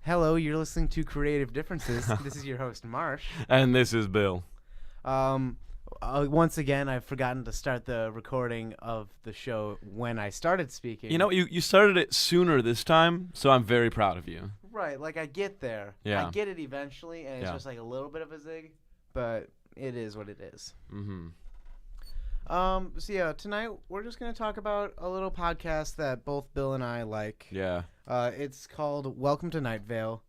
Hello, you're listening to Creative Differences. This is your host, Marsh. And this is Bill. Once again, I've forgotten to start the recording of the show when I started speaking. You know, you started it sooner this time, so I'm very proud of you. Right, like I get there. Yeah. I get it eventually, and it's Yeah. just like a little bit of a zig, but it is what it is. Mm-hmm. So yeah, tonight we're just going to talk about a little podcast that both Bill and I like. Yeah. It's called Welcome to Night Vale.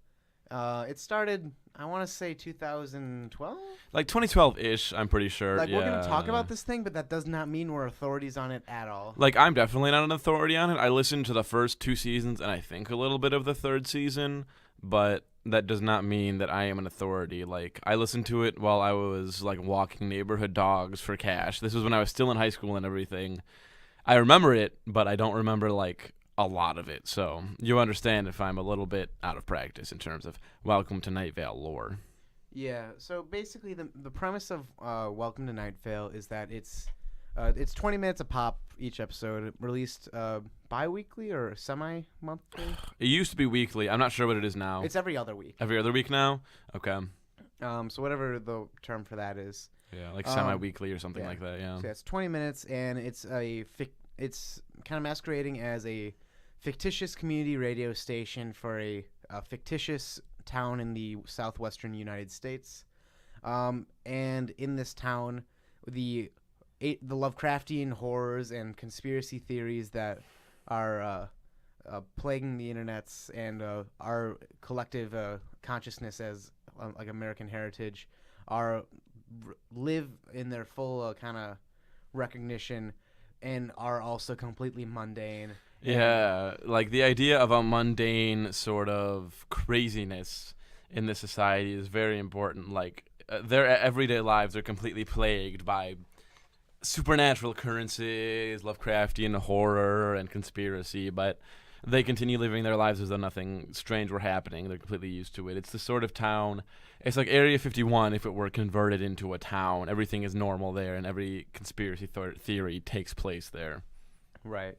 It started, I want to say 2012? Like 2012-ish, I'm pretty sure. Like, yeah. we're going to talk about this thing, but that does not mean we're authorities on it at all. Like, I'm definitely not an authority on it. I listened to the first 2 seasons and I think a little bit of the 3rd season, but that does not mean that I am an authority. Like, I listened to it while I was, like, walking neighborhood dogs for cash. This was when I was still in high school and everything. I remember it, but I don't remember, like, a lot of it. So you understand if I'm a little bit out of practice in terms of Welcome to Night Vale lore. Yeah, so basically the premise of Welcome to Night Vale is that it's 20 minutes a pop each episode, released bi-weekly or semi-monthly. It used to be weekly. I'm not sure what it is now. It's every other week. Every other week now? Okay. So whatever the term for that is. Yeah, like semi-weekly or something like that, yeah. So it's 20 minutes, and it's kind of masquerading as a fictitious community radio station for a fictitious town in the southwestern United States. And in this town, the Lovecraftian horrors and conspiracy theories that are plaguing the internets and our collective consciousness as like American heritage live in their full kind of recognition and are also completely mundane. Yeah, like the idea of a mundane sort of craziness in this society is very important. Like their everyday lives are completely plagued by supernatural occurrences, Lovecraftian horror, and conspiracy, but they continue living their lives as though nothing strange were happening. They're completely used to it. It's the sort of town, it's like Area 51 if it were converted into a town. Everything is normal there, and every conspiracy theory takes place there. Right.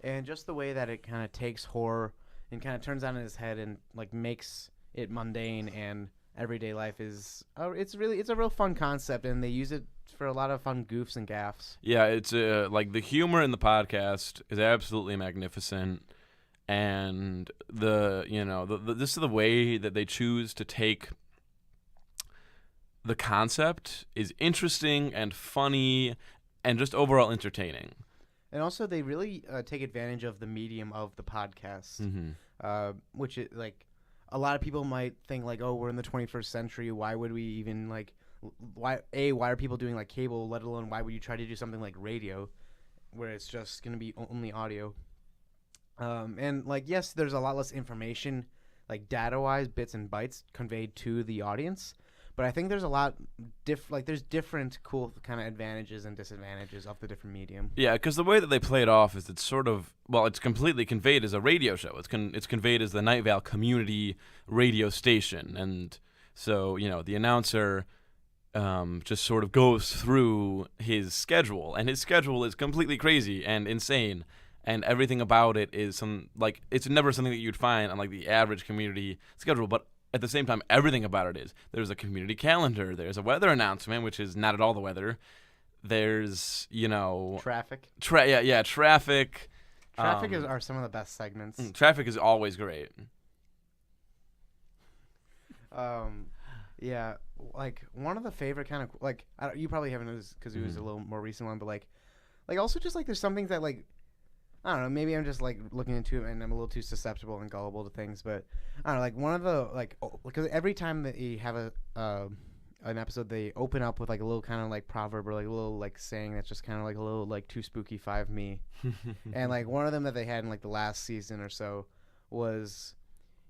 And just the way that it kind of takes horror and kind of turns on its head and like makes it mundane and everyday life is it's a real fun concept, and they use it for a lot of fun goofs and gaffes. Yeah, it's like the humor in the podcast is absolutely magnificent, and this is the way that they choose to take the concept is interesting and funny and just overall entertaining. And also, they really take advantage of the medium of the podcast, which is like a lot of people might think like, oh, we're in the 21st century. Why would we even like, why are people doing like cable, let alone why would you try to do something like radio where it's just going to be only audio? And like, yes, there's a lot less information, like data-wise, bits and bytes conveyed to the audience. But I think there's a lot there's different cool kind of advantages and disadvantages of the different medium. Yeah, because the way that they play it off is it's sort of, well, it's completely conveyed as a radio show. It's conveyed as the Night Vale community radio station. And so, the announcer just sort of goes through his schedule. And his schedule is completely crazy and insane. And everything about it is it's never something that you'd find on like the average community schedule. But at the same time, everything about it is. There's a community calendar. There's a weather announcement, which is not at all the weather. There's, Traffic. Traffic. Traffic are some of the best segments. Traffic is always great. Yeah, like one of the favorite kind of like you probably haven't noticed because it was a little more recent one, but like also just like there's some things that like I don't know, maybe I'm just like looking into it and I'm a little too susceptible and gullible to things, but I don't know, like one of the like because every time that you have an episode, they open up with like a little kind of like proverb or like a little like saying that's just kind of like a little like too spooky 5 me. And like one of them that they had in like the last season or so was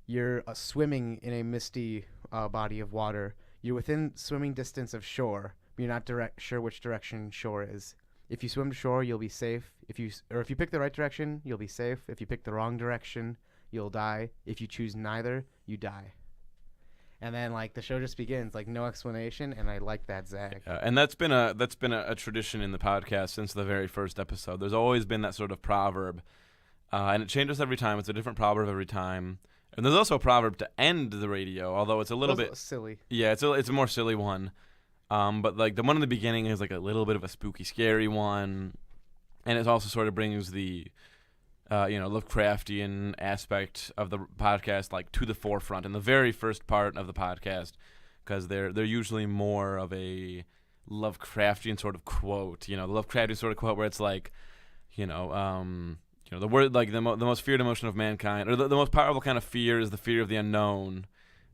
you're swimming in a misty body of water. You're within swimming distance of shore, but you're not sure which direction shore is. If you swim to shore, you'll be safe. If you pick the right direction, you'll be safe. If you pick the wrong direction, you'll die. If you choose neither, you die. And then like the show just begins, like no explanation, and I like that zag. And that's been a tradition in the podcast since the very first episode. There's always been that sort of proverb, and it changes every time. It's a different proverb every time. And there's also a proverb to end the radio, although it's a little bit silly. Yeah, it's a more silly one. But like the one in the beginning is like a little bit of a spooky, scary one, and it also sort of brings the Lovecraftian aspect of the podcast like to the forefront in the very first part of the podcast, because they're usually more of a Lovecraftian sort of quote. The Lovecraftian sort of quote where it's like, the word like the most feared emotion of mankind, or the most powerful kind of fear is the fear of the unknown,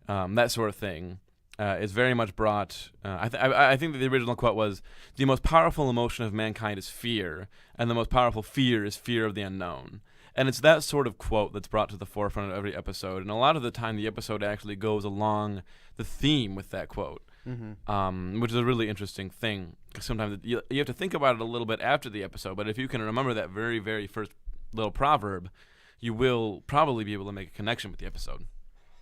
that sort of thing. Is very much brought. I think that the original quote was, "The most powerful emotion of mankind is fear, and the most powerful fear is fear of the unknown." And it's that sort of quote that's brought to the forefront of every episode. And a lot of the time, the episode actually goes along the theme with that quote, which is a really interesting thing. Because sometimes you have to think about it a little bit after the episode. But if you can remember that very, very first little proverb, you will probably be able to make a connection with the episode.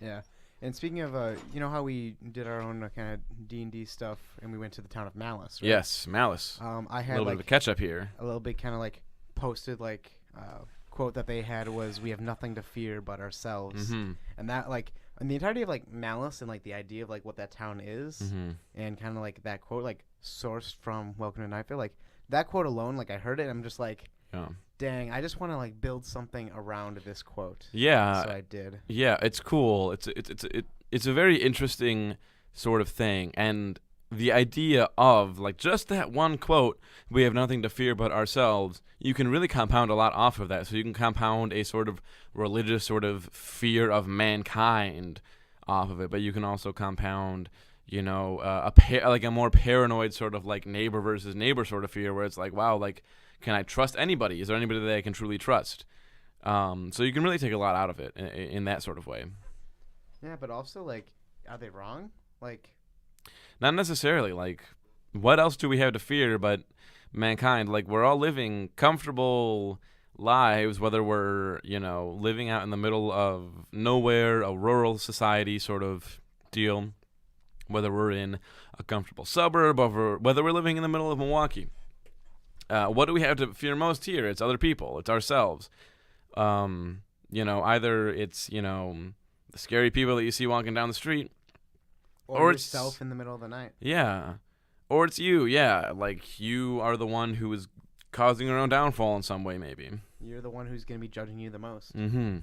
Yeah. And speaking of, how we did our own kind of D&D stuff, and we went to the town of Malice, right? Yes, Malice. I had a little bit of a catch-up here. A little bit kind of like posted quote that they had was, "We have nothing to fear but ourselves." Mm-hmm. And that and the entirety of Malice and the idea of what that town is, and kind of that quote sourced from Welcome to Night Vale, that quote alone, I heard it, and I'm just dang, I just want to build something around this quote. Yeah. So I did. Yeah, it's cool. It's a very interesting sort of thing, and the idea of just that one quote, "We have nothing to fear but ourselves," you can really compound a lot off of that. So you can compound a sort of religious sort of fear of mankind off of it, but you can also compound a more paranoid sort of neighbor versus neighbor sort of fear, where it's wow, can I trust anybody? Is there anybody that I can truly trust? So you can really take a lot out of it in that sort of way. Yeah, but also, are they wrong? Not necessarily. What else do we have to fear but mankind? We're all living comfortable lives, whether we're, living out in the middle of nowhere, a rural society sort of deal, whether we're in a comfortable suburb, or whether we're living in the middle of Milwaukee. What do we have to fear most here? It's other people. It's ourselves. Either it's, the scary people that you see walking down the street. Or yourself in the middle of the night. Yeah. Or it's you. Yeah. You are the one who is causing your own downfall in some way, maybe. You're the one who's going to be judging you the most. Mm-hmm.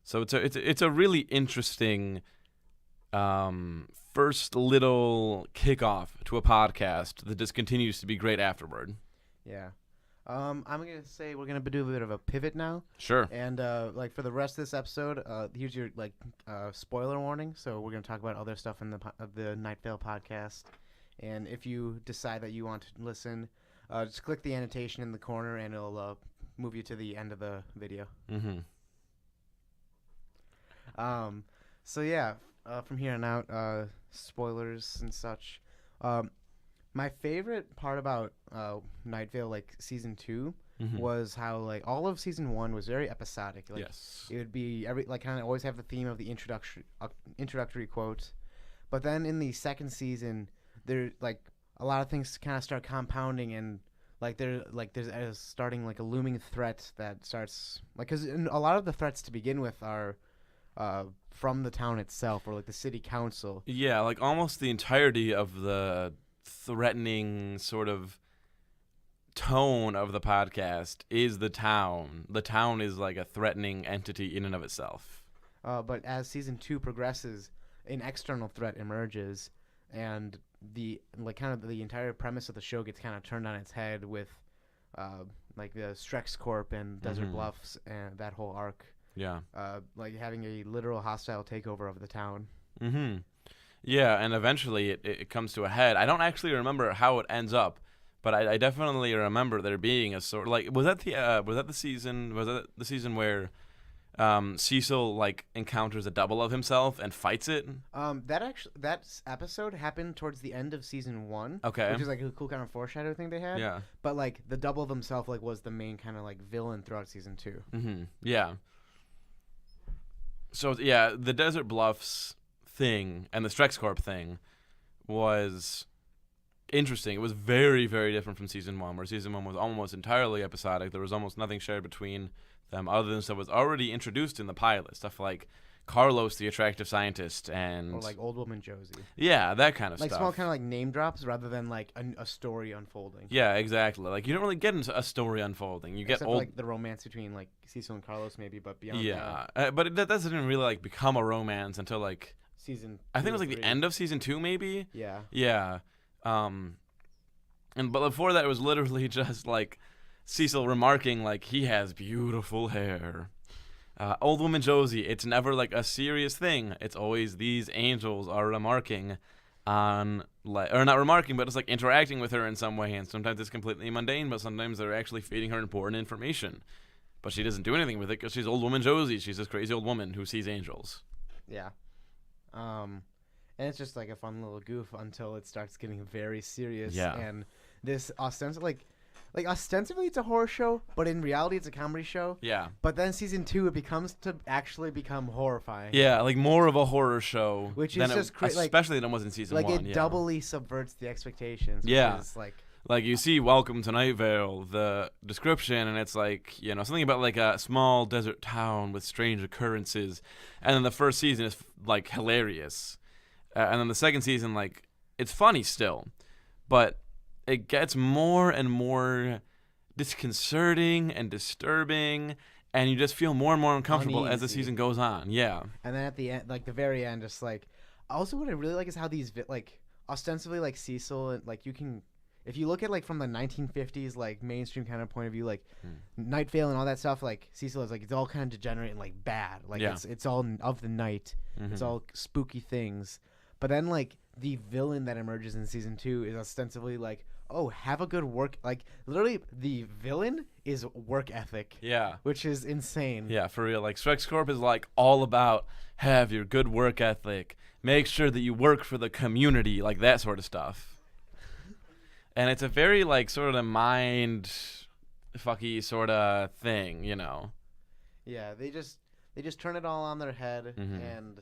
So it's a really interesting first little kickoff to a podcast that just continues to be great afterward. Yeah. I'm going to say we're going to do a bit of a pivot now. Sure. And for the rest of this episode, here's your spoiler warning. So we're going to talk about other stuff in the Night Vale podcast. And if you decide that you want to listen, just click the annotation in the corner and it'll move you to the end of the video. Mm-hmm. So yeah, from here on out, spoilers and such. My favorite part about Night Vale, season 2, was how all of season 1 was very episodic. Yes. It would be kind of always have the theme of the introductory quote, but then in the second season, there a lot of things kind of start compounding, and there's starting a looming threat that starts because a lot of the threats to begin with are from the town itself or the city council. Yeah, almost the entirety of the threatening sort of tone of the podcast is the town. The town is a threatening entity in and of itself. But as season 2 progresses, an external threat emerges, and the kind of the entire premise of the show gets kind of turned on its head with the Strex Corp and Desert Bluffs and that whole arc. Yeah. Having a literal hostile takeover of the town. Mm-hmm. Yeah, and eventually it comes to a head. I don't actually remember how it ends up, but I definitely remember there being a sort was that the season where Cecil encounters a double of himself and fights it? That episode happened towards the end of season 1. Okay. Which is a cool kind of foreshadow thing they had. Yeah. But the double of himself was the main kind of villain throughout season 2. Mm-hmm. Yeah. So yeah, the Desert Bluffs thing and the Strex Corp thing was interesting. It was very, very different from season 1, where season 1 was almost entirely episodic. There was almost nothing shared between them other than stuff was already introduced in the pilot. Stuff like Carlos, the attractive scientist, and Or like Old Woman Josie. yeah, that kind of Like stuff. small kind of like name drops rather than like a story unfolding. Yeah, exactly. Like you don't really get into a story unfolding. You get Except for, like the romance between like Cecil and Carlos maybe, but beyond that, but that doesn't really like become a romance until like season. I think it was like 3. the end of season 2, maybe. Yeah. Yeah. But before that, it was literally just like Cecil remarking like he has beautiful hair. Old Woman Josie, it's never like a serious thing. It's always these angels are remarking on, like, or not remarking, but it's like interacting with her in some way. And sometimes it's completely mundane, but sometimes they're actually feeding her important information. But she doesn't do anything with it because she's Old Woman Josie. She's this crazy old woman who sees angels. Yeah. And it's just like a fun little goof until it starts getting very serious. Yeah. And this ostensibly it's a horror show, but in reality it's a comedy show. Yeah. But then season 2 it becomes to actually become horrifying. Yeah, like more of a horror show. Which is just especially than it was in season 1. Like it doubly subverts the expectations. Yeah. Which is like you see Welcome to Night Vale, the description, and it's like, you know, something about like a small desert town with strange occurrences. And then the first season is like hilarious. And then the second season, like, it's funny still. But it gets more and more disconcerting and disturbing, and you just feel more and more uncomfortable as the season goes on. Yeah. And then at the end, like the very end, just like, also what I really like is how these like ostensibly like Cecil and like you can, if you look at like from the 1950s like mainstream kind of point of view, like Night Vale and all that stuff, like Cecil is like it's all kind of degenerate and like bad, like it's all of the night, it's all spooky things. But then like the villain that emerges in season 2 is ostensibly like, oh, have a good work, like literally the villain is work ethic. Yeah. Which is insane. Yeah, for real. Like Strex Corp is like all about have your good work ethic, make sure that you work for the community, like that sort of stuff. And it's a very like sort of mind fucky sort of thing, you know. Yeah, they just turn it all on their head, and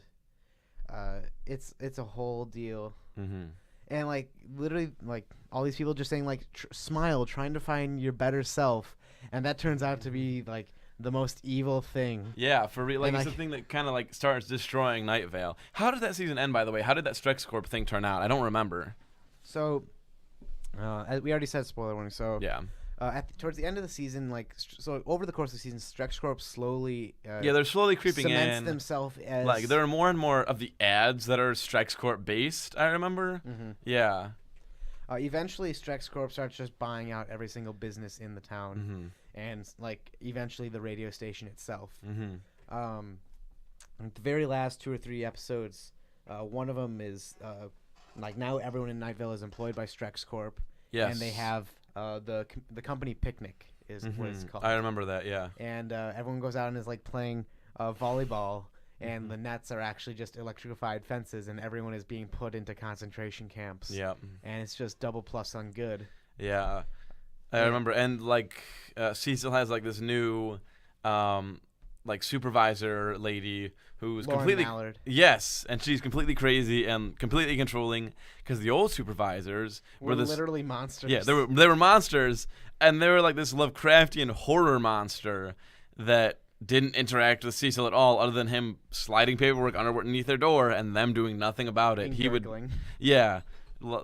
it's a whole deal. And like literally like all these people just saying like smile, trying to find your better self, and that turns out to be like the most evil thing. Yeah, for real. Like, and it's like, the thing that kind of like starts destroying Night Vale. How did that season end, by the way? How did that Strex Corp thing turn out? I don't remember. So we already said spoiler warning. So yeah. Towards the end of the season, like so over the course of the season, Strex Corp slowly they're slowly creeping cements themselves as like there are more and more of the ads that are Strex Corp based. I remember. Yeah. Eventually, Strex Corp starts just buying out every single business in the town, and like eventually the radio station itself. The very last 2 or 3 episodes, one of them is like now everyone in Night Vale is employed by Strex Corp. Yes. And they have the company picnic is what it's called. I remember that. Yeah. And everyone goes out and is like playing volleyball. And the nets are actually just electrified fences, and everyone is being put into concentration camps. Yeah. And it's just double plus on good. Yeah. I remember. And, like, Cecil has, like, this new, like, supervisor lady who's Lauren completely... Mallard. Yes. And she's completely crazy and completely controlling because the old supervisors were literally monsters. Yeah, they were monsters, and they were, like, this Lovecraftian horror monster that... didn't interact with Cecil at all, other than him sliding paperwork underneath their door and them doing nothing about it. He would,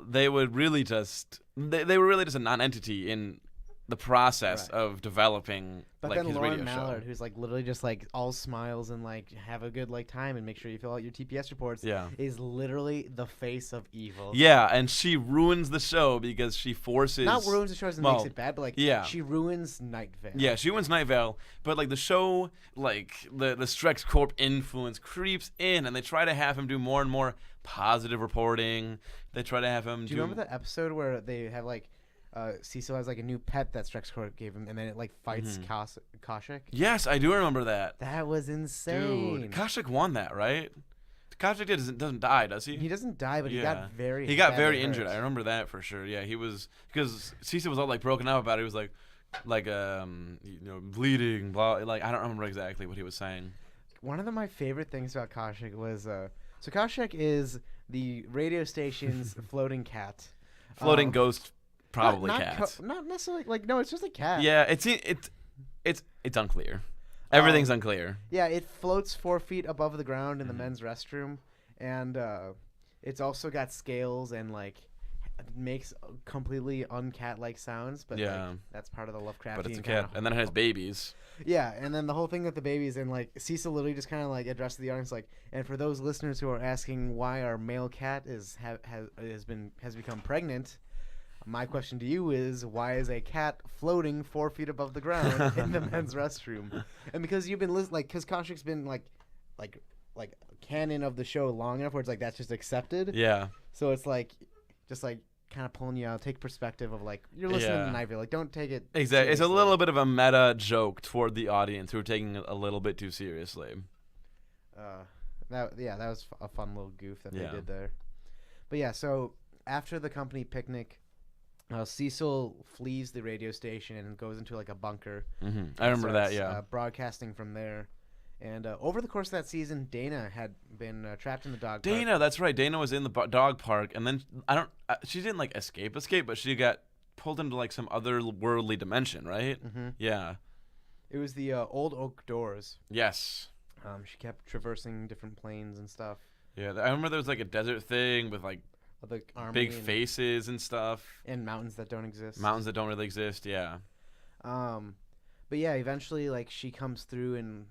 they would really just, they were really just a non-entity in the process of developing like his Lauren radio Mallard, show. who's like literally just like all smiles and like have a good like time and make sure you fill out your TPS reports, is literally the face of evil. Yeah, and she ruins the show because she forces not ruins the show and makes it bad, but like she ruins Night Vale. Yeah, she ruins Night Vale, but like the show, like the Strex Corp influence creeps in, and they try to have him do more and more positive reporting. They try to have him. Do you remember that episode where they have like? Cecil has like a new pet that Strex Corp gave him, and then it like fights Kaushik. Yes, I do remember that. That was insane. Dude, Kaushik won that, right? Kaushik doesn't die, does he? he doesn't die, but he got very injured. I remember that for sure. Yeah, he was because Cecil was all like broken up about it. He was like bleeding, blah. Like I don't remember exactly what he was saying. One of my favorite things about Kaushik was so Kaushik is the radio station's floating cat, floating ghost. Probably not cats. Not necessarily. Like no, it's just a cat. Yeah, it's unclear. Everything's unclear. Yeah, it floats 4 feet above the ground in the men's restroom, and it's also got scales and like makes completely uncat-like sounds. But like, that's part of the Lovecraftian. But it's a cat, and then it has babies. Yeah, and then the whole thing with the babies, and like Cecil literally just kind of like addressed the audience like, and for those listeners who are asking why our male cat has become pregnant. My question to you is, why is a cat floating 4 feet above the ground in the men's restroom? And because you've been because Kaushik's been like canon of the show long enough where it's like that's just accepted. Yeah. So it's like, just like kind of pulling you out, take perspective of like you're listening to Night Vale, like don't take it. Exactly. seriously. It's a little bit of a meta joke toward the audience who are taking it a little bit too seriously. That was a fun little goof that they did there. But yeah, so after the company picnic. Cecil flees the radio station and goes into like a bunker. Mm-hmm. I remember that, broadcasting from there. And over the course of that season, Dana had been trapped in the dog park. Dana, that's right. Dana was in the dog park, and then she didn't like escape, but she got pulled into like some otherworldly dimension, right? Mm-hmm. Yeah. It was the old oak doors. Yes. She kept traversing different planes and stuff. Yeah, I remember there was like a desert thing with like the army big faces and stuff. And mountains that don't exist. Mountains that don't really exist, yeah. But yeah, eventually, like, she comes through and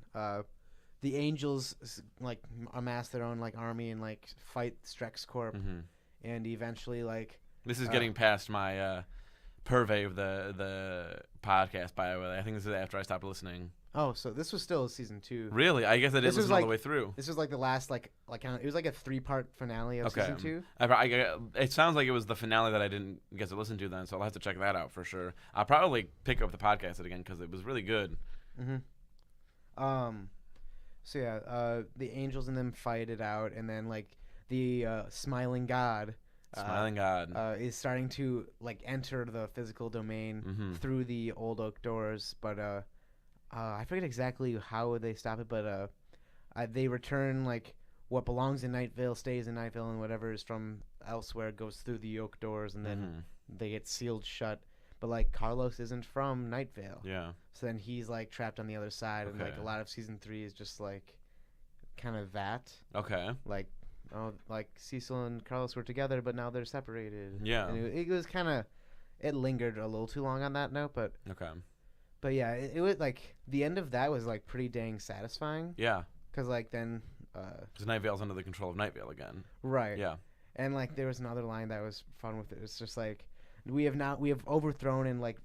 the Angels, like, amass their own, like, army and, like, fight Strex Corp. Mm-hmm. And eventually, like... This is getting past my purvey of the podcast, by the way. I think this is after I stopped listening. Oh, so this was still season 2. Really? I guess I didn't listen all the way through. This was like the last, it was like a 3-part finale of season 2. It sounds like it was the finale that I didn't get to listen to then, so I'll have to check that out for sure. I'll probably pick up the podcast again because it was really good. Mm-hmm. So yeah, the Angels and them fight it out, and then like the Smiling God. Is starting to like enter the physical domain through the old oak doors, but I forget exactly how they stop it, but they return like what belongs in Night Vale stays in Night Vale, and whatever is from elsewhere goes through the oak doors, and then they get sealed shut. But like Carlos isn't from Night Vale, so then he's like trapped on the other side, and like a lot of season 3 is just like kind of that. Like like Cecil and Carlos were together, but now they're separated. Yeah, and it was kind of it lingered a little too long on that note, but But yeah, it was like the end of that was like pretty dang satisfying. Yeah. Because like then. Because Night Vale's under the control of Night Vale again. Right. Yeah. And like there was another line that was fun with it. It's just like we have overthrown and like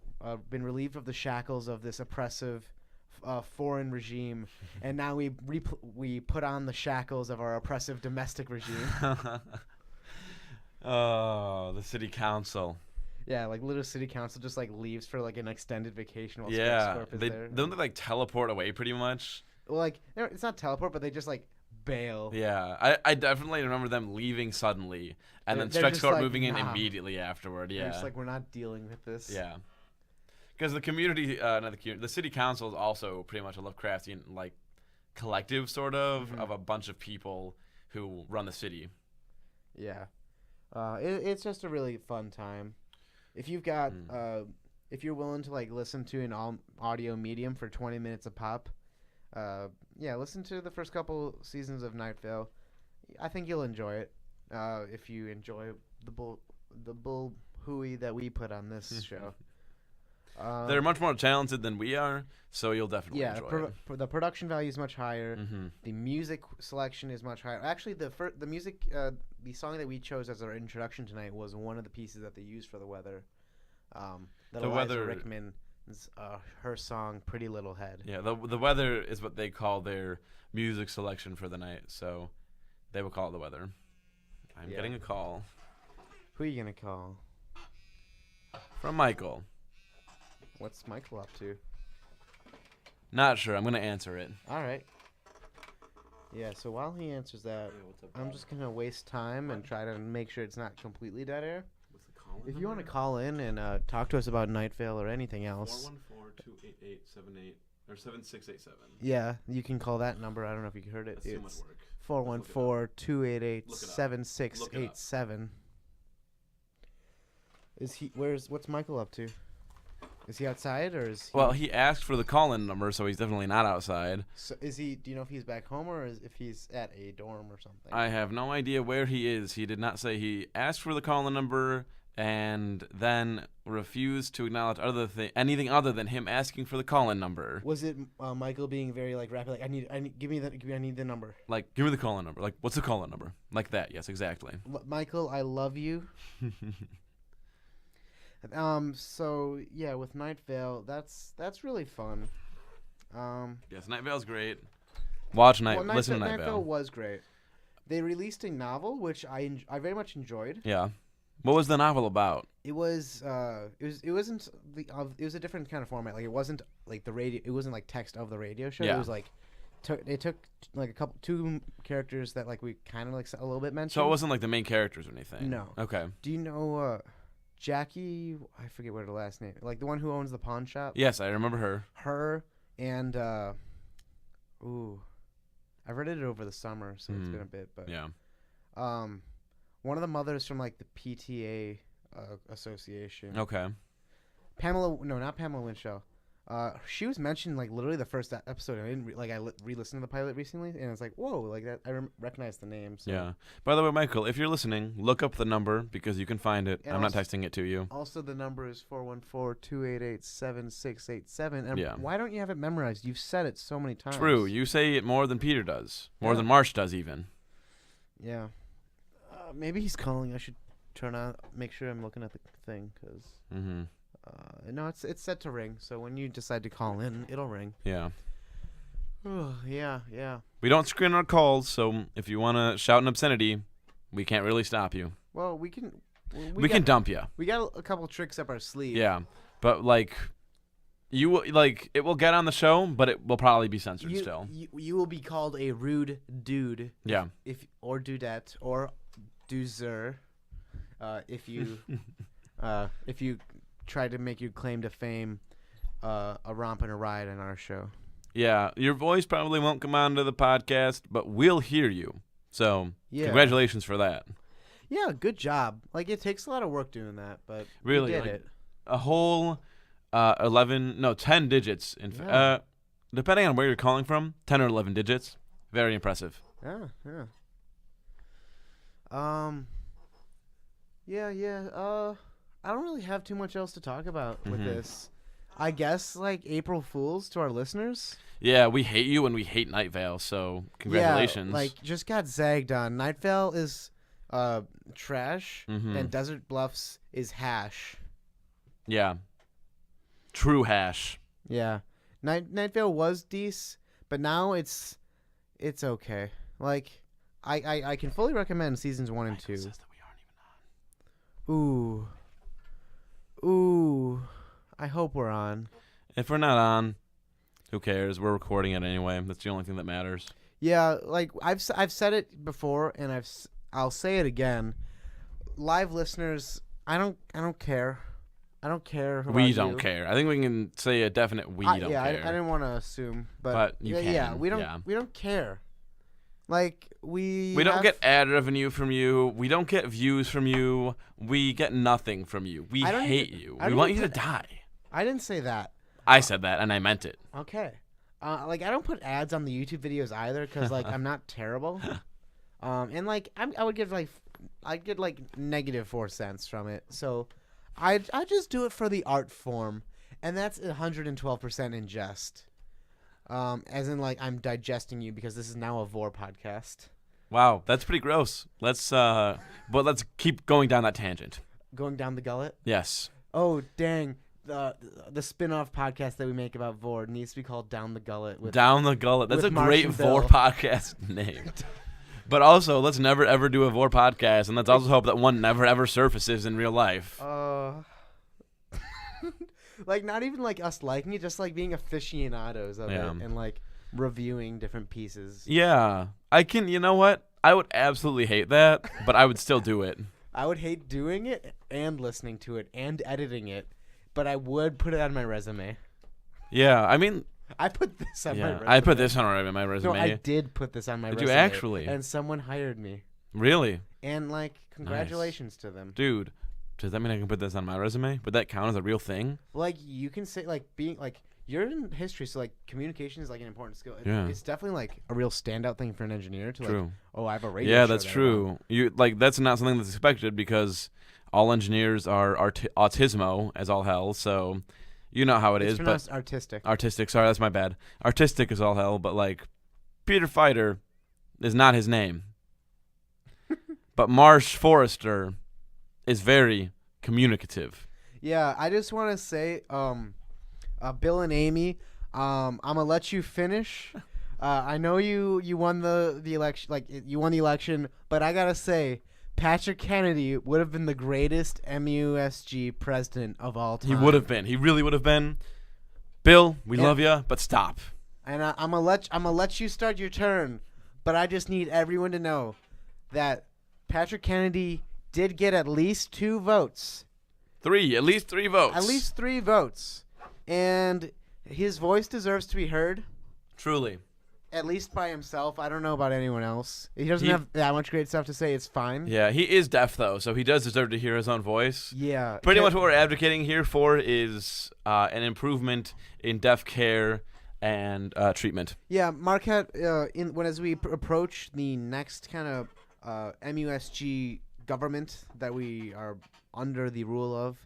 been relieved of the shackles of this oppressive foreign regime, and now we put on the shackles of our oppressive domestic regime. Oh, the city council. Yeah, like little city council just like leaves for like an extended vacation while Strex Corp is there. Don't they like teleport away pretty much? Well, like it's not teleport, but they just like bail. Yeah, I definitely remember them leaving suddenly, and then Strex Corp moving in immediately afterward. Yeah, they're just like, we're not dealing with this. Yeah, because the community, the city council is also pretty much a Lovecraftian like collective sort of a bunch of people who run the city. Yeah, it's just a really fun time. If you've got, if you're willing to like listen to an audio medium for 20 minutes a pop, listen to the first couple seasons of Night Vale. I think you'll enjoy it. If you enjoy the bull hooey that we put on this show. They're much more talented than we are, so you'll definitely enjoy it. The production value is much higher. The music selection is much higher. Actually, the music, the song that we chose as our introduction tonight was one of the pieces that they used for The Weather. The Weather Rickman's her song "Pretty Little Head." Yeah, the Weather is what they call their music selection for the night, so they will call it The Weather. I'm getting a call. Who are you gonna call? From Michael. What's Michael up to? Not sure. I'm gonna answer it. All right. Yeah. So while he answers that, I'm just gonna waste time and try to make sure it's not completely dead air. If you want to call in and talk to us about Night Vale or anything else. 414-288-78 or 7687. Yeah, you can call that number. I don't know if you heard it. That's too much work. 414-288-7687. What's Michael up to? Is he outside or is he? Well, he asked for the call-in number, so he's definitely not outside. So is he? Do you know if he's back home or if he's at a dorm or something? I have no idea where he is. He did not say. He asked for the call-in number and then refused to acknowledge anything other than him asking for the call-in number. Was it Michael being very like rapid? Like I need I need the number. Like, give me the call-in number. Like, what's the call-in number? Like that. Yes, exactly. Michael, I love you. So yeah, with Night Vale, that's really fun. Yes, Night Vale's great. Listen to Night Vale. Night Vale was great. They released a novel which I very much enjoyed. Yeah. What was the novel about? It was it wasn't it was a different kind of format. Like it wasn't like the radio. It wasn't like text of the radio show. Yeah. It was like they took like two characters that like we kind of like a little bit mentioned. So it wasn't like the main characters or anything. No. Okay. Do you know Jackie? I forget what her last name. Like the one who owns the pawn shop. Yes, I remember her. Her and I've read it over the summer, so it's been a bit. But yeah. One of the mothers from like the PTA association. Okay. Not Pamela Winchell. She was mentioned like literally the first episode. I didn't I re-listened to the pilot recently, and it's like whoa, like that. I recognize the name. So. Yeah. By the way, Michael, if you're listening, look up the number because you can find it. And I'm not texting it to you. Also, the number is 414-288-7687. And Yeah. why don't you have it memorized? You've said it so many times. True. You say it more than Peter does. More than Marsh does, even. Yeah. Maybe he's calling. I should make sure I'm looking at the thing because. Mm-hmm. No, it's set to ring. So when you decide to call in, it'll ring. Yeah. Yeah. We don't screen our calls, so if you want to shout an obscenity, we can't really stop you. Well, we can. We can dump you. We got a couple tricks up our sleeve. Yeah, but like, it will get on the show, but it will probably be censored still. You will be called a rude dude. Yeah. If or dudette or doozer, if you try to make your claim to fame, a romp and a ride on our show. Yeah, your voice probably won't come onto the podcast, but we'll hear you. So, Congratulations for that. Yeah, good job. Like, it takes a lot of work doing that, but really, we did it. A whole 10 digits. Depending on where you're calling from, 10 or 11 digits. Very impressive. Yeah. I don't really have too much else to talk about with this. I guess, like, April Fools to our listeners. Yeah, we hate you and we hate Night Vale, so congratulations. Yeah, like, just got zagged on. Night Vale is trash, and Desert Bluffs is hash. Yeah. True hash. Yeah. Night Vale was decent, but now it's okay. Like, I can fully recommend seasons 1 and 2. Says that we aren't even on. Ooh. I hope we're on. If we're not on, who cares? We're recording it anyway. That's the only thing that matters. Yeah, like I've said it before, and I'll say it again. Live listeners, I don't care. I don't care. We don't care. I think we can say a definite we don't care. I didn't want to assume, but you can. Yeah, we don't care. Like we don't get ad revenue from you. We don't get views from you. We get nothing from you. We hate you. We want you to die. I didn't say that. I said that, and I meant it. Okay. Like I don't put ads on the YouTube videos either, because like I'm not terrible. And like I would get I'd get like -4 cents from it. So I just do it for the art form, and that's 112% in jest. As in like I'm digesting you because this is now a Vor podcast. Wow, that's pretty gross. Let's keep going down that tangent. Going down the gullet? Yes. Oh dang. The spin-off podcast that we make about Vor needs to be called Down the Gullet. Down the Gullet. That's a great Vor Bill. podcast name. But also, let's never ever do a Vor podcast, and let's also hope that one never ever surfaces in real life. Like not even like us liking it, just like being aficionados of it and like reviewing different pieces. Yeah, I can. You know what? I would absolutely hate that, but I would still do it. I would hate doing it and listening to it and editing it, but I would put it on my resume. Yeah, I mean, I put this on my resume. I put this on my resume. No, I did put this on my resume. Did you actually? And someone hired me. Really? And like, congratulations to them. Dude, Does that mean I can put this on my resume? Would that count as a real thing? Like you can say like being like you're in history, so like communication is like an important skill. Yeah. It's definitely like a real standout thing for an engineer to True. like. Oh, I have a radio. Yeah, show that's that I true. run. You like that's not something that's expected because all engineers are autismo as all hell. So you know how it It's is. But pronounced artistic. artistic. Sorry, that's my bad. Artistic is all hell. But like Peter Fighter is not his name. But Marsh Forrester is very communicative. Yeah, I just want to say, Bill and Amy, I'm gonna let you finish. I know you won the election, like you won the election, but I gotta say, Patrick Kennedy would have been the greatest MUSG president of all time. He would have been. He really would have been. Bill, we Yeah. love you, but stop. And I'm gonna let you start your turn, but I just need everyone to know that Patrick Kennedy did get at least 2 votes. At least 3 votes. At least 3 votes. And his voice deserves to be heard, Truly. at least by himself. I don't know about anyone else. He doesn't have that much great stuff to say. It's fine. Yeah, he is deaf, though, so he does deserve to hear his own voice. Yeah. Pretty much what we're advocating here for is an improvement in deaf care and treatment. Yeah, Marquette, as we approach the next kind of MUSG government that we are under the rule of,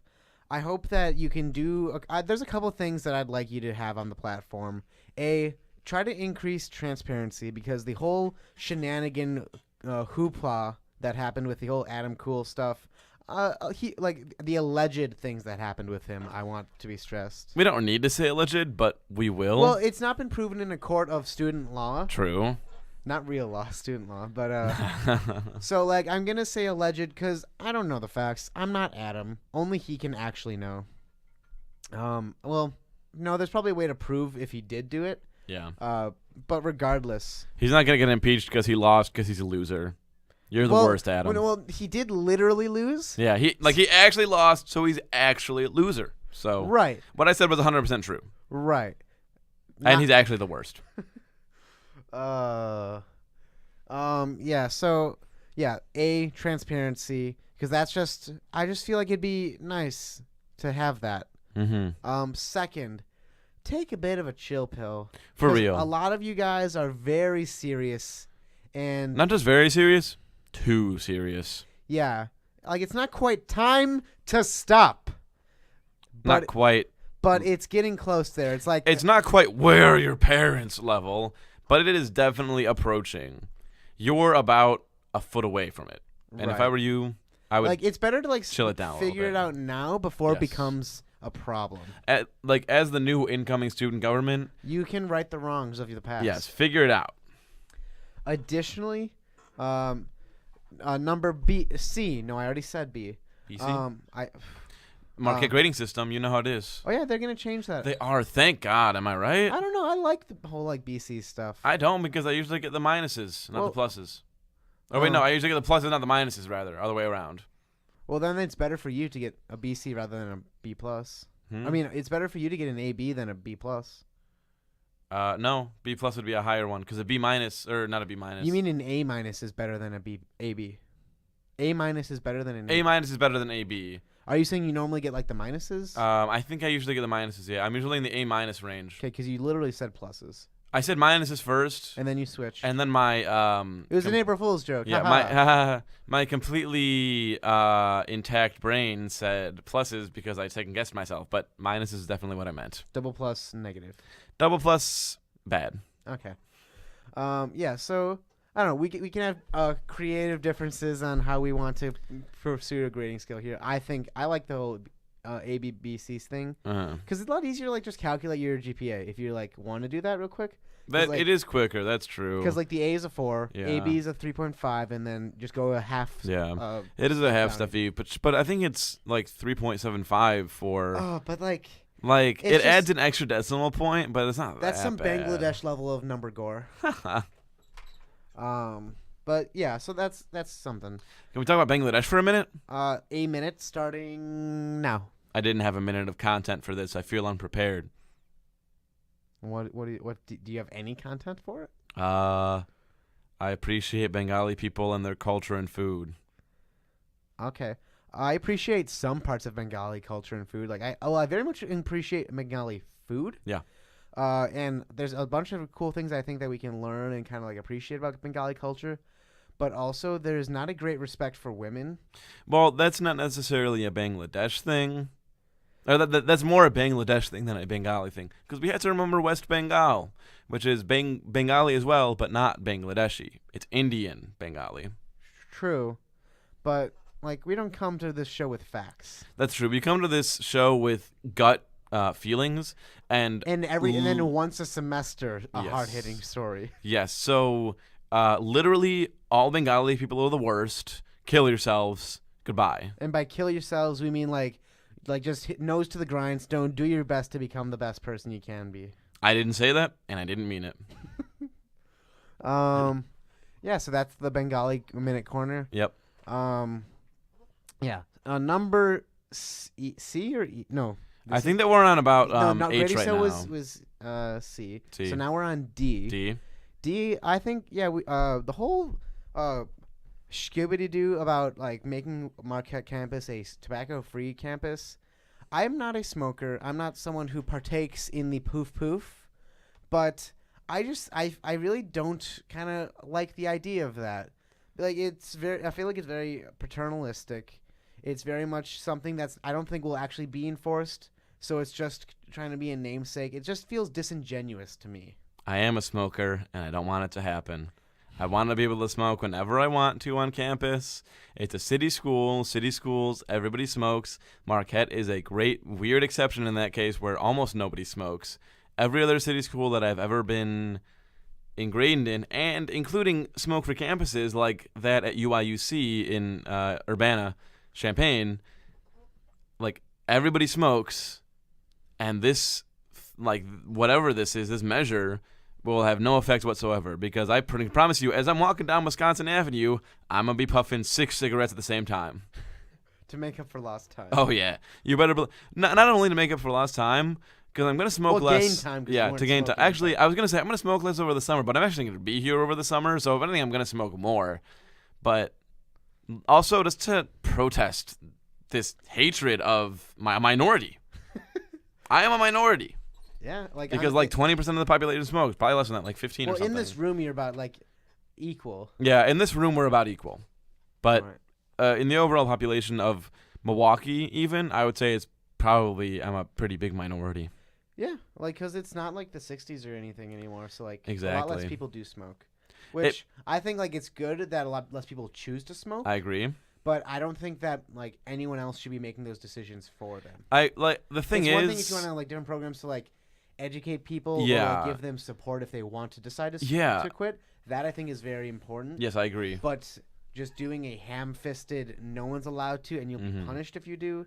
I hope that you can do. There's a couple things that I'd like you to have on the platform. Try to increase transparency, because the whole shenanigan hoopla that happened with the whole Adam Cool stuff, the alleged things that happened with him, I want to be stressed. We don't need to say alleged, but we will. Well, it's not been proven in a court of student law. True. Not real law, student law, but so like I'm gonna say alleged because I don't know the facts. I'm not Adam. Only he can actually know. Well, no, there's probably a way to prove if he did do it. Yeah. But regardless, He's not going to get impeached because he lost because he's a loser. You're the worst, Adam. Well, he did literally lose. Yeah, he actually lost, so he's actually a loser. So Right. what I said was 100% true. Right. And he's actually the worst. Yeah. So, yeah. Transparency, because I just feel like it'd be nice to have that. Mm-hmm. Second, take a bit of a chill pill. For 'Cause real. A lot of you guys are very serious, and Not just very serious, too serious. yeah, like it's not quite time to stop. Not quite. But it's getting close there. It's like It's not quite where your parents' level, but it is definitely approaching. You're about a foot away from it. And if I Right. were you, I would like it's better to like chill it down a little figure it bit. out now before it Yes. becomes a problem. As the new incoming student government, You can right the wrongs of the past. yes, figure it out. Additionally, number C. No, I already said B. BC? I. Market grading system, you know how it is. Oh yeah, they're gonna change that. They are, thank God, am I right? I don't know. I like the whole like BC stuff. I don't, because I usually get the minuses, not the pluses. Or wait, Oh. no, I usually get the pluses, not the minuses, rather. Other way around. Well, then it's better for you to get a BC rather than a B plus. Hmm? I mean, it's better for you to get an AB than a B plus. No, B plus would be a higher one, because a B minus, or not a B minus. You mean an A minus is better than AB? A minus is better than an A minus is better than AB. Are you saying you normally get like the minuses? I think I usually get the minuses, yeah. I'm usually in the A minus range. Okay, because you literally said pluses I said minuses first, and then you switched. and then my It was an April Fool's joke. yeah, haha. my completely intact brain said pluses because I second guessed myself, but minuses is definitely what I meant. Double plus negative. Double plus bad. Okay. Yeah. So I don't know. We can have creative differences on how we want to pursue a grading skill here. I think I like the whole ABBCs thing because it's a lot easier to like just calculate your GPA if you like want to do that real quick. That like, it is quicker. That's true. Because like the A is a 4, Yeah. AB is a 3.5, and then just go a half. Yeah, it is a half down. stuffy, but I think it's like 3.75 for Oh, but like like it's it adds just- an extra decimal point, but it's not that's that some bad. Bangladesh level of number gore. But yeah, so that's something. Can we talk about Bangladesh for a minute? A minute starting now. I didn't have a minute of content for this. I feel unprepared. Do you have any content for it? I appreciate Bengali people and their culture and food. Okay. I appreciate some parts of Bengali culture and food. Like I very much appreciate Bengali food. Yeah. And there's a bunch of cool things I think that we can learn and kind of like appreciate about Bengali culture. But also, there's not a great respect for women. Well, that's not necessarily a Bangladesh thing. Or that's more a Bangladesh thing than a Bengali thing. Because we have to remember West Bengal, which is Bengali as well, but not Bangladeshi. It's Indian Bengali. True. But, like, we don't come to this show with facts. That's true. We come to this show with gut feelings. And then once a semester, a Yes. hard-hitting story. Yes. So, literally, all Bengali people are the worst. Kill yourselves. Goodbye. And by kill yourselves, we mean, like just hit nose to the grindstone, do your best to become the best person you can be. I didn't say that, and I didn't mean it. Yeah, so that's the Bengali Minute Corner. Yep. Yeah. Number C or E? No. I think that we're on about no, H Ready right So now. was C. C. So now we're on D. D, I think, yeah, we the whole skibbity-doo about, like, making Marquette campus a tobacco-free campus. I'm not a smoker. I'm not someone who partakes in the poof-poof. But I really don't kind of like the idea of that. Like, I feel like it's very paternalistic. It's very much something that's I don't think will actually be enforced. So it's just trying to be a namesake. It just feels disingenuous to me. I am a smoker, and I don't want it to happen. I want to be able to smoke whenever I want to on campus. It's a city school. City schools, everybody smokes. Marquette is a great, weird exception in that case where almost nobody smokes. Every other city school that I've ever been ingrained in, and including smoke-free campuses like that at UIUC in Urbana-Champaign, like, everybody smokes, and this, like, whatever this is, this measure will have no effect whatsoever, because I promise you, as I'm walking down Wisconsin Avenue, I'm going to be puffing 6 cigarettes at the same time. To make up for lost time. Oh, yeah. You better not only to make up for lost time, because I'm going to smoke less. Gain time. Yeah, to gain time. Actually, I was going to say I'm going to smoke less over the summer, but I'm actually going to be here over the summer, so if anything, I'm going to smoke more. But also just to protest this hatred of my minority. I am a minority. Yeah, like because like 20% of the population smokes, probably less than that, like 15 or something. Well, in this room, you're about like equal. Yeah, in this room we're about equal, but in the overall population of Milwaukee, even I would say it's probably I'm a pretty big minority. Yeah, like because it's not like the '60s or anything anymore, so like exactly. a lot less people do smoke, which I think like it's good that a lot less people choose to smoke. I agree. But I don't think that like anyone else should be making those decisions for them. The thing is, one thing if you want to like different programs to like educate people or like, give them support if they want to decide to quit. That I think is very important. Yes, I agree. But just doing a ham-fisted, no one's allowed to, and you'll be punished if you do.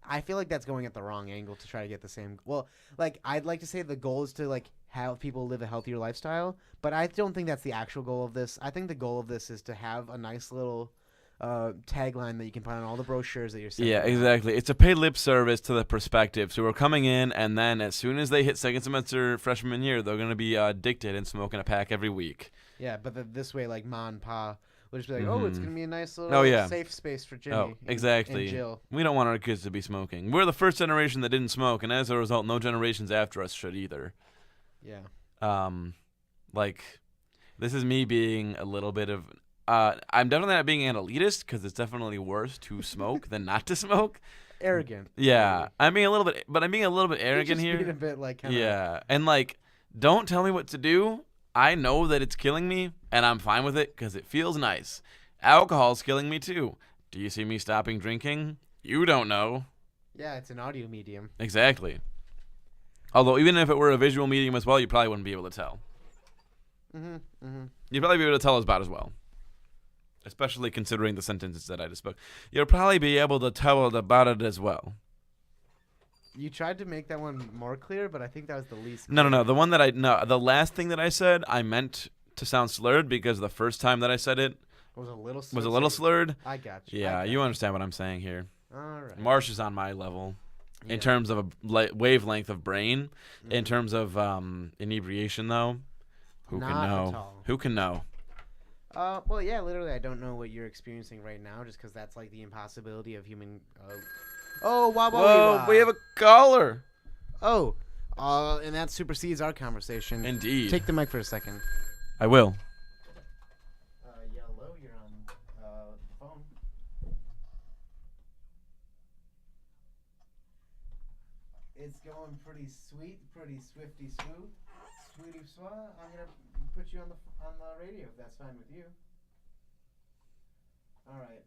I feel like that's going at the wrong angle to try to get the same. Well, like I'd like to say the goal is to like have people live a healthier lifestyle, but I don't think that's the actual goal of this. I think the goal of this is to have a nice little tagline that you can put on all the brochures that you're sending. Yeah, exactly. It's a paid lip service to the prospective. So we're coming in, and then as soon as they hit second semester freshman year, they're going to be addicted and smoking a pack every week. Yeah, but this way, like Ma and Pa will just be like, oh, it's going to be a nice little safe space for Jimmy. Exactly. And Jill. We don't want our kids to be smoking. We're the first generation that didn't smoke, and as a result, no generations after us should either. Yeah. Like, this is me being a little bit of... I'm definitely not being an elitist because it's definitely worse to smoke than not to smoke. Arrogant. Yeah, I'm being a little bit arrogant here. Being a bit like kinda yeah, and like, don't tell me what to do. I know that it's killing me, and I'm fine with it because it feels nice. Alcohol's killing me too. Do you see me stopping drinking? You don't know. Yeah, it's an audio medium. Exactly. Although even if it were a visual medium as well, you probably wouldn't be able to tell. You'd probably be able to tell us about as well. Especially considering the sentences that I just spoke. You'll probably be able to tell about it as well. You tried to make that one more clear, but I think that was the least clear. No. The last thing that I said, I meant to sound slurred because the first time that I said it was a little slurred. I got you. Yeah, you understand what I'm saying here. All right. Marsh is on my level in terms of a wavelength of brain. In terms of inebriation, though, who can know? Who can know? Well, yeah, literally, I don't know what you're experiencing right now, just because that's like the impossibility of human. Oh, wow, Whoa, we have a caller. Oh, and that supersedes our conversation. Indeed. Take the mic for a second. I will. Hello, you're on the phone. It's going pretty sweet, pretty swifty swoop, swooty swa. I'm gonna put you on the radio if that's fine with you. All right.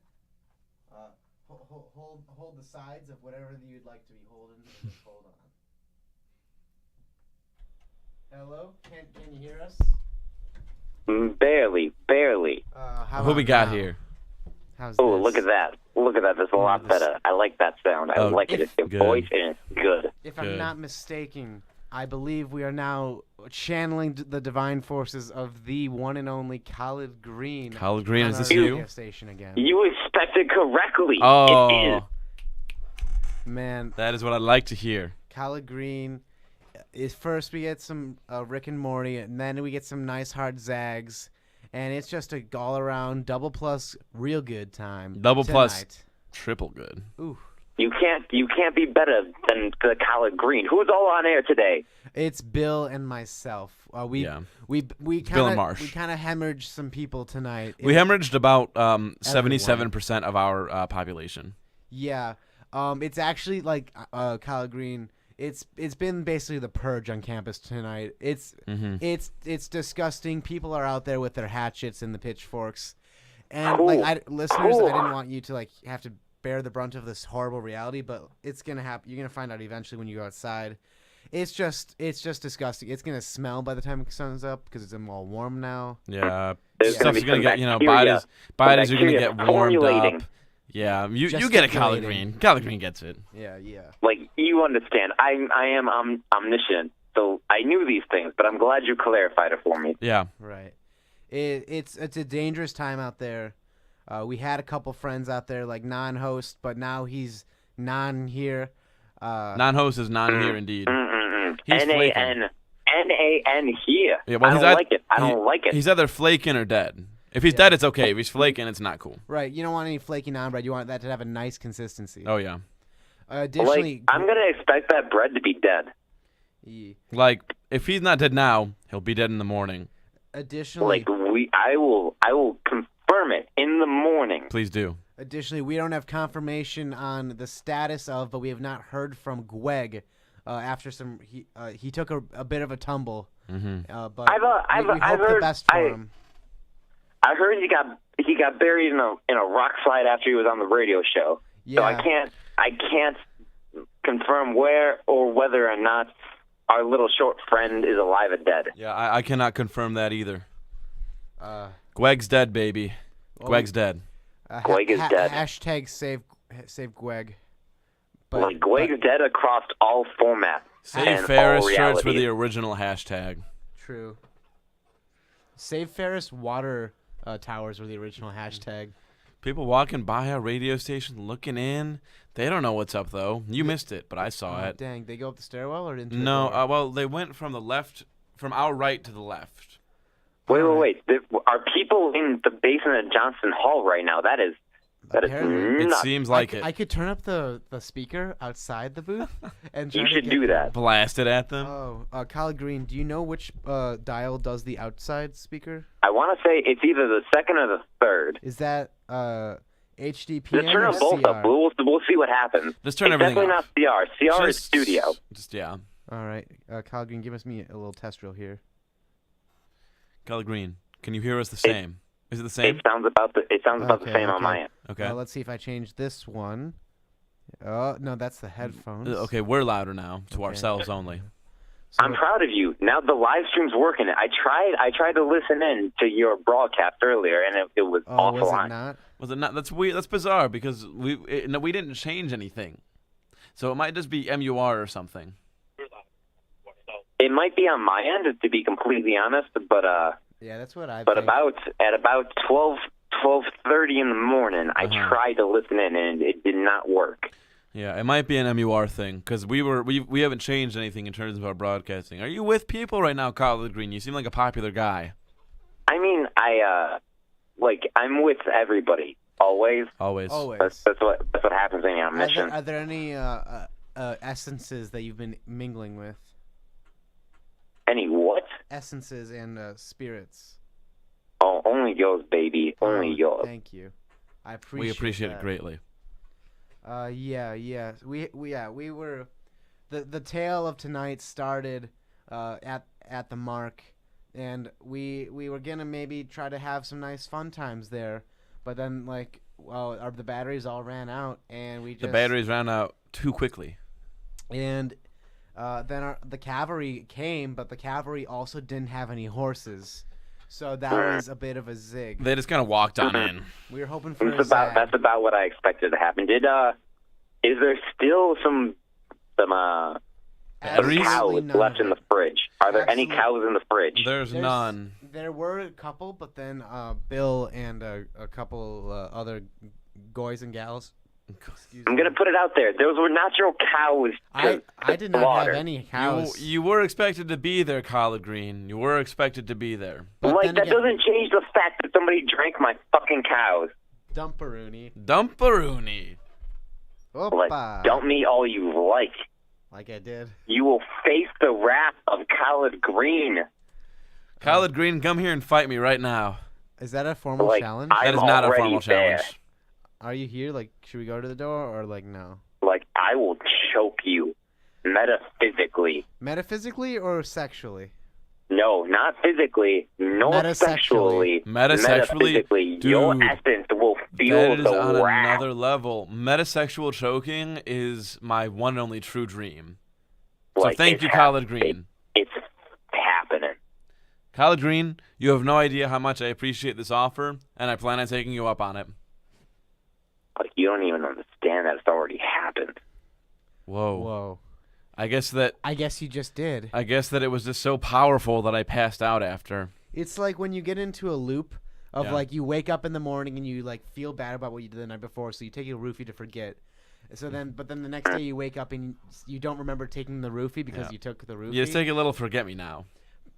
Hold the sides of whatever you'd like to be holding. Just hold on. Hello, can you hear us? Barely. Who we got here? How's Oh, this? look at that. That's a lot better. I like that sound. I like it. It's your good. voice, and it's good. If I'm not mistaken, I believe we are now channeling the divine forces of the one and only Khaled Green. Khaled Green, on is this our you? radio station again. You expected correctly. Oh, It is. Man, that is what I'd like to hear. Khaled Green is first. We get some Rick and Morty, and then we get some nice hard zags, and it's just a all around double plus real good time. Double plus. tonight. Triple good. Ooh, You can't be better than the Khaled Green. Who's all on air today? it's Bill and myself. We Yeah. we Bill and Marsh. kind of hemorrhaged some people tonight. We hemorrhaged about 77% of our population. Yeah. It's actually like Kyle Green. It's been basically the purge on campus tonight. It's disgusting. People are out there with their hatchets and the pitchforks, and Cool. listeners, Cool. I didn't want you to like have to bear the brunt of this horrible reality, but it's gonna happen. You're gonna find out eventually when you go outside. It's just disgusting. It's gonna smell by the time the sun's up because it's all warm now. Yeah. There's Stuff's gonna gonna be get, some bodies bacteria are gonna get warmed formulating. up. Yeah, you get a Khaled Gesticulating. Green. Khaled Green gets it. Yeah. Like, you understand. I am omniscient, so I knew these things, but I'm glad you clarified it for me. Yeah. Right. It's a dangerous time out there. We had a couple friends out there, like non-host, but now he's non-here. Non-host is non-here indeed. He's flaking. N-A-N here. Yeah, well, I he's don't ei- like it. I don't like it. He's either flaking or dead. If he's dead, it's okay. If he's flaking, it's not cool. Right. You don't want any flaky naan bread. You want that to have a nice consistency. Oh yeah. Additionally, I'm going to expect that bread to be dead. Like if he's not dead now, he'll be dead in the morning. Additionally, I will confirm it in the morning. Please do. Additionally, we don't have confirmation on the status of, but we have not heard from Gweg after some. He took a bit of a tumble. But we hope the best for him. I heard he got buried in a rock slide after he was on the radio show. Yeah. So I can't confirm where or whether or not our little short friend is alive or dead. Yeah, I cannot confirm that either. Gweg's dead, baby. Gweg's dead. Gweg is dead. Hashtag save Gweg. Gweg's dead across all formats. Save and Ferris all shirts were realities. the original hashtag. True. Save Ferris water towers were the original hashtag. People walking by our radio station looking in. They don't know what's up though. You missed it, but I saw it. Dang, they go up the stairwell or into No, the door? well, they went from our right to the left. Wait. Are people in the basement of Johnson Hall right now? That is Apparently. It nuts. seems like it. I could turn up the speaker outside the booth and try You to should get do them. that. Blasted at them. Oh, Kyle Green, do you know which dial does the outside speaker? I want to say it's either the second or the third. Is that HDPN Just turn or them both CR? up. We'll see what happens. Just turn it's everything definitely off. not CR. CR is studio. Yeah. All right, Kyle Green, give me a little test drill here. Color Green, can you hear us the same? Is it the same? It sounds about the Okay, same on okay. my end. Okay. Let's see if I change this one. Oh no, that's the headphones. Okay, we're louder now to Okay. ourselves only. So, I'm proud of you. Now the live stream's working. I tried to listen in to your broadcast earlier, and it was Oh, awful. was it not? Was it not? That's weird. That's bizarre because we didn't change anything, so it might just be MUR or something. It might be on my end, to be completely honest, but Yeah, that's what I. But think. at about 12:30 in the morning, I tried to listen in, and it did not work. Yeah, it might be an MUR thing because we haven't changed anything in terms of our broadcasting. Are you with people right now, Kyle Green? You seem like a popular guy. I mean, I'm with everybody always. Always. That's what happens when you're on a mission. Are there any essences that you've been mingling with? Any what? Essences and spirits. Oh, only yours, baby. Only yours. Thank you. We appreciate it greatly. Yeah. We were the tale of tonight started at the mark, and we were gonna maybe try to have some nice fun times there, but then the batteries all ran out, and the batteries ran out too quickly, and then the cavalry came, but the cavalry also didn't have any horses. So that was a bit of a zig. They just kind of walked on in. We were hoping for that's about what I expected to happen. Is there still some cows left in the fridge? Are there any cows in the fridge? There's none. There were a couple, but then Bill and a couple other guys and gals. I'm going to put it out there. Those were natural cows. I did not have any cows. You were expected to be there, Collard Green. You were expected to be there. But that doesn't change the fact that somebody drank my fucking cows. Dumparoonie. Dump me all you like. Like I did. You will face the wrath of Collard Green. Collard Green, come here and fight me right now. Is that a formal challenge? That is not a formal challenge. Are you here? Should we go to the door or no? I will choke you metaphysically. Metaphysically or sexually? No, not physically, nor sexually. Metaphysically, dude, your essence will feel that is the on wrath. another level. Metasexual choking is my one and only true dream. So thank you, Collard Green. It's happening. Collard Green, you have no idea how much I appreciate this offer, and I plan on taking you up on it. You don't even understand that it's already happened. Whoa. I guess you just did. I guess that it was just so powerful that I passed out after. It's like when you get into a loop of you wake up in the morning and you feel bad about what you did the night before, so you take a roofie to forget. So then the next day you wake up and you don't remember taking the roofie because you took the roofie. You just take a little forget-me-now.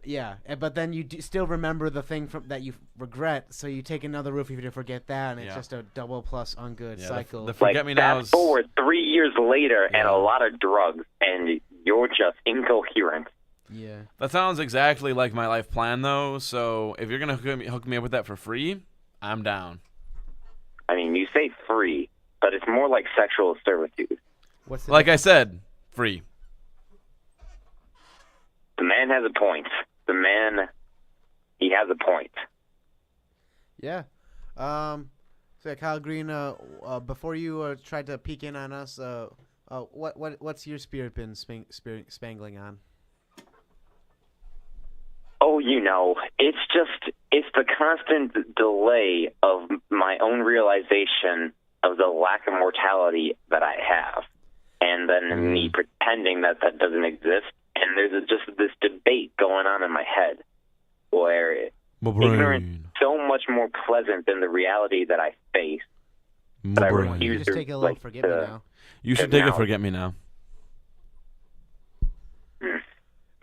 Yeah, but then you still remember the thing that you regret, so you take another roofie to forget that, and it's just a double plus ungood cycle. The forget-me-nows. Fast forward 3 years later and a lot of drugs, and you're just incoherent. Yeah. That sounds exactly like my life plan, though, so if you're going to hook me up with that for free, I'm down. I mean, you say free, but it's more like sexual servitude. I said, free. The man has a point. He has a point. Yeah. So Kyle Green, before you tried to peek in on us, what's your spirit been spangling on? Oh, it's the constant delay of my own realization of the lack of mortality that I have, and then me pretending that doesn't exist. And there's just this debate going on in my head where ignorance is so much more pleasant than the reality that I face. But I refuse you just take a little forget-me-now. You should take a forget-me-now.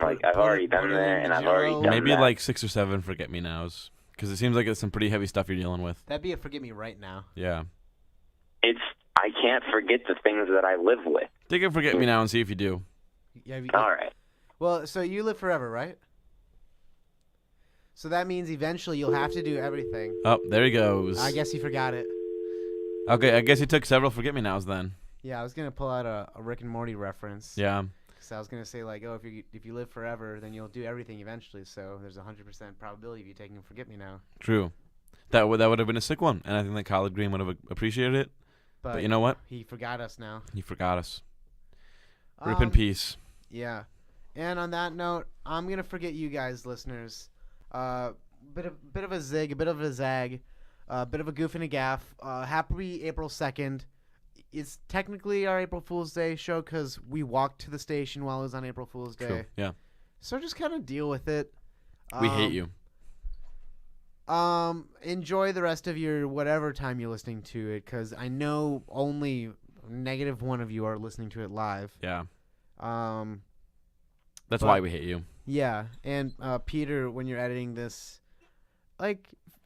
I've already done that, and I've already done that. Maybe 6 or 7 forget-me-nows, because it seems like it's some pretty heavy stuff you're dealing with. That'd be a forget-me right now. Yeah. I can't forget the things that I live with. Take a forget-me-now and see if you do. All right. Well, so you live forever, right? So that means eventually you'll have to do everything. Oh, there he goes. I guess he forgot it. Okay, I guess he took several forget-me-nows then. Yeah, I was going to pull out a Rick and Morty reference. Yeah. Because I was going to say, if you live forever, then you'll do everything eventually. So there's a 100% probability of you taking a forget-me-now. True. That would have been a sick one, and I think that Collard Green would have appreciated it. But you know what? He forgot us now. He forgot us. Rip in peace. Yeah. And on that note, I'm going to forget you guys, listeners. Bit of a zig, a bit of a zag, a bit of a goof and a gaff. Happy April 2nd. It's technically our April Fool's Day show because we walked to the station while it was on April Fool's Day. True. Yeah. So just kind of deal with it. We hate you. Enjoy the rest of your whatever time you're listening to it, because I know only -1 of you are listening to it live. Yeah. That's why we hate you. Yeah, and Peter, when you're editing this,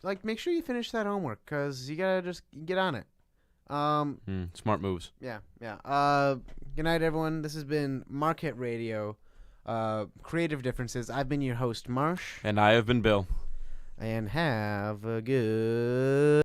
like make sure you finish that homework because you gotta just get on it. Smart moves. Yeah. Good night, everyone. This has been Marquette Radio, Creative Differences. I've been your host, Marsh. And I have been Bill. And have a good